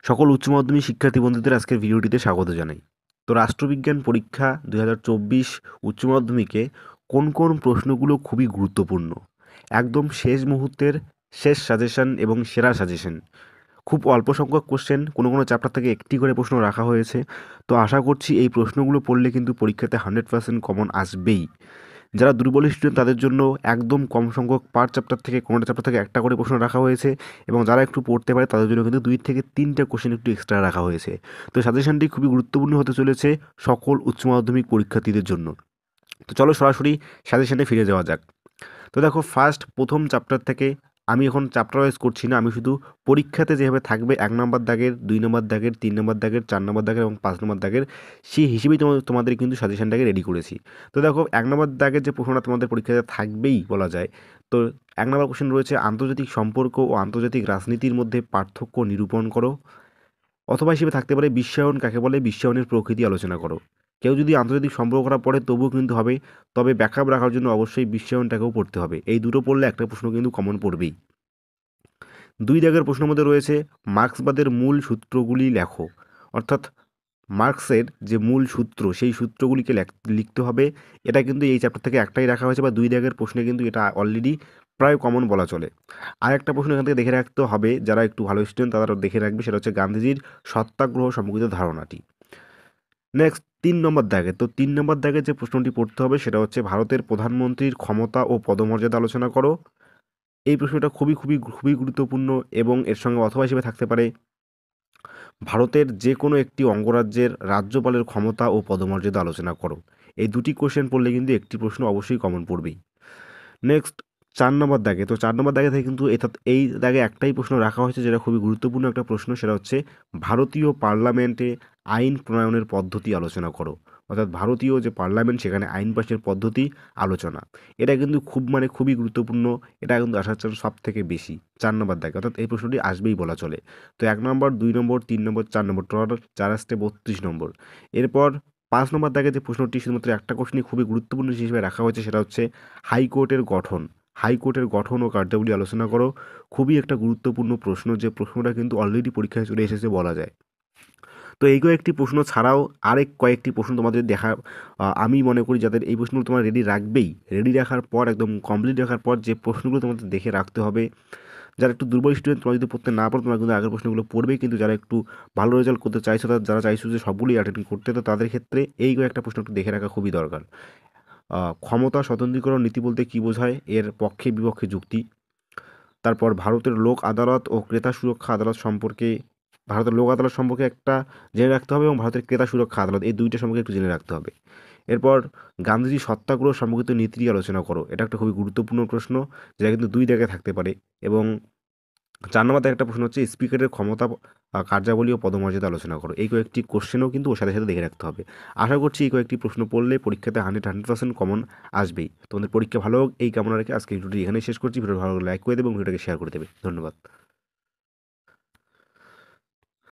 সকল উচ্চ মাধ্যমিক শিক্ষার্থী বন্ধুদের আজকের ভিডিওটিতে স্বাগত জানাই। তো রাষ্ট্রবিজ্ঞান পরীক্ষা 2024 উচ্চ মাধ্যমিকে কোন কোন প্রশ্নগুলো খুবই গুরুত্বপূর্ণ, একদম শেষ মুহূর্তের শেষ সাজেশন এবং সেরা সাজেশন, খুব অল্প সংখ্যক কোশ্চেন, কোনো কোনো চ্যাপ্টার থেকে একটি করে প্রশ্ন রাখা হয়েছে। তো আশা করছি এই প্রশ্নগুলো পড়লে কিন্তু পরীক্ষাতে 100% কমন আসবেই। যারা দুর্বল স্টুডেন্ট তাদের জন্য একদম কম সংখ্যক পার চ্যাপ্টার থেকে কোনোটা চ্যাপ্টার থেকে একটা করে প্রশ্ন রাখা হয়েছে, এবং যারা একটু পড়তে পারে তাদের জন্য কিন্তু 2 থেকে 3টা কোশ্চেন একটু এক্সট্রা রাখা হয়েছে। তো সাজেশনটি খুবই গুরুত্বপূর্ণ হতে চলেছে সকল উচ্চ মাধ্যমিক পরীক্ষার্থীদের জন্য। তো চলো সরাসরি সাজেশনে ফিরে যাওয়া যাক। তো দেখো, প্রথম চ্যাপ্টার থেকে আমি এখন চ্যাপ্টার ওয়াইজ করছি না, আমি শুধু পরীক্ষাতে যেভাবে থাকবে 1 নম্বর দাগের, 2 নম্বর দাগের, 3 নম্বর দাগের, 4 নম্বর দাগের এবং 5 নম্বর দাগের, সেই হিসেবেই তোমাদের কিন্তু সাজেশনটাকে রেডি করেছি। তো দেখো, 1 নম্বর দাগের যে প্রশ্নটা তোমাদের পরীক্ষাতে থাকবেই বলা যায়। তো 1 নম্বর কোশ্চেন রয়েছে, আন্তর্জাতিক সম্পর্ক ও আন্তর্জাতিক রাজনীতির মধ্যে পার্থক্য নিরূপণ করো। অথবা হিসেবে থাকতে পারে, বিশ্বায়ন কাকে বলে, বিশ্বায়নের প্রকৃতি আলোচনা করো। কেউ যদি আন্তর্জাতিক সম্পর্কটা পড়ে তবুও কিন্তু হবে, তবে ব্যাকআপ রাখার জন্য অবশ্যই বিশ্বায়নটাকেও পড়তে হবে। এই দুটো পড়লে একটা প্রশ্ন কিন্তু কমন পড়বেই। 2 দাগের প্রশ্নের মধ্যে রয়েছে, মার্ক্সবাদের মূল সূত্রগুলি লেখো। অর্থাৎ মার্ক্সের যে মূল সূত্র সেই সূত্রগুলিকে লিখতে হবে। এটা কিন্তু এই চ্যাপ্টার থেকে একটাই রাখা হয়েছে, বা 2 দাগের প্রশ্নে কিন্তু এটা অলরেডি প্রায় কমন বলা চলে। আর একটা প্রশ্ন এখান থেকে দেখে রাখতে হবে, যারা একটু ভালো স্টুডেন্ট তারা দেখে রাখবে, সেটা হচ্ছে গান্ধীজির সত্যাগ্রহ সম্পর্কিত ধারণাটি। নেক্সট 3 নম্বর দাগে, তো 3 নম্বর দাগে যে প্রশ্নটি পড়তে হবে সেটা হচ্ছে, ভারতের প্রধানমন্ত্রীর ক্ষমতা ও পদমর্যাদা আলোচনা করো। এই প্রশ্নটা খুবই খুবই খুবই গুরুত্বপূর্ণ, এবং এর সঙ্গে অথবা হিসেবে থাকতে পারে, ভারতের যে কোনো একটি অঙ্গরাজ্যের রাজ্যপালের ক্ষমতা ও পদমর্যাদা আলোচনা করো। এই দুটি কোশ্চেন পড়লে কিন্তু একটি প্রশ্ন অবশ্যই কমন পড়বেই। নেক্সট 4 নম্বর দাগে, তো 4 নম্বর দাগে থেকে কিন্তু এই দাগে একটাই প্রশ্ন রাখা হয়েছে যেটা খুবই গুরুত্বপূর্ণ একটা প্রশ্ন, সেটা হচ্ছে, ভারতীয় পার্লামেন্টে আইন প্রণয়নের পদ্ধতি আলোচনা করো। অর্থাৎ ভারতীয় যে পার্লামেন্ট সেখানে আইন পাশের পদ্ধতি আলোচনা। এটা কিন্তু খুবই গুরুত্বপূর্ণ। এটা কিন্তু আসার চান্স সব থেকে বেশি 4 নম্বর দাগে, অর্থাৎ এই প্রশ্নটি আসবেই বলা চলে। তো 1 নম্বর, 2 নম্বর, 3 নম্বর, 4 নম্বর, টোটাল 4 আসতে 32 নম্বর। এরপর 5 নম্বর দাগে যে প্রশ্নটি শুধুমাত্র একটা কোশ্চেনই খুবই গুরুত্বপূর্ণ হিসেবে রাখা হয়েছে, সেটা হচ্ছে, হাইকোর্টের গঠন। হাইকোর্টের গঠন ও কার্যাবলী আলোচনা করো। খুবই একটা গুরুত্বপূর্ণ প্রশ্ন, যে প্রশ্নটা কিন্তু অলরেডি পরীক্ষায় চলে এসেছে বলা যায়। তো এই কয়েকটি প্রশ্ন ছাড়াও আরেক কয়েকটি প্রশ্ন তোমাদের দেখা, আমি মনে করি যাদের এই প্রশ্নগুলো তোমরা রেডি রাখবেই, রেডি রাখার পর একদম কমপ্লিট রাখার পর যে প্রশ্নগুলো তোমাদের দেখে রাখতে হবে, যারা একটু দুর্বল স্টুডেন্ট তোমরা যদি পড়তে না পারো তোমরা কিন্তু আগের প্রশ্নগুলো পড়বেই, কিন্তু যারা একটু ভালো রেজাল্ট করতে চাইছো, যারা চাইছো যে সবগুলোই অ্যাটেন্ড করতে, তো তাদের ক্ষেত্রে এই কয়েকটা প্রশ্ন একটু দেখে রাখা খুবই দরকার। ক্ষমতা স্বতন্ত্রীকরণ নীতি বলতে কী বোঝায়, এর পক্ষে বিপক্ষে যুক্তি। তারপর ভারতের লোক আদালত ও ক্রেতা সুরক্ষা আদালত সম্পর্কে, ভারতের লোক আদালত সম্পর্কে একটা জেনে রাখতে হবে, এবং ভারতের ক্রেতা সুরক্ষা আদালত এই দুইটা সম্পর্কে একটু জেনে রাখতে হবে। এরপর গান্ধীজি সত্যাগ্রহ সম্পর্কিত নীতি আলোচনা করো। এটা একটা খুবই গুরুত্বপূর্ণ প্রশ্ন, যেটা কিন্তু 2 জায়গায় থাকতে পারে। এবং 4 নম্বর একটা প্রশ্ন হচ্ছে, স্পিকারের ক্ষমতা, কার্যাবলী ও পদমর্যাদা আলোচনা করো। এই কয়েকটি কোশ্চেনও কিন্তু ওর সাথে সাথে দেখে রাখতে হবে। আশা করছি এই কয়েকটি প্রশ্ন পড়লে পরীক্ষাতে 100% কমন আসবেই। তোমাদের পরীক্ষা ভালো হোক এই কামনা রেখে আজকে ভিডিওটি এখানেই শেষ করছি। ভিডিও ভালো লাগলে লাইক করে দেবে এবং ভিডিওটাকে শেয়ার করে দেবে। ধন্যবাদ।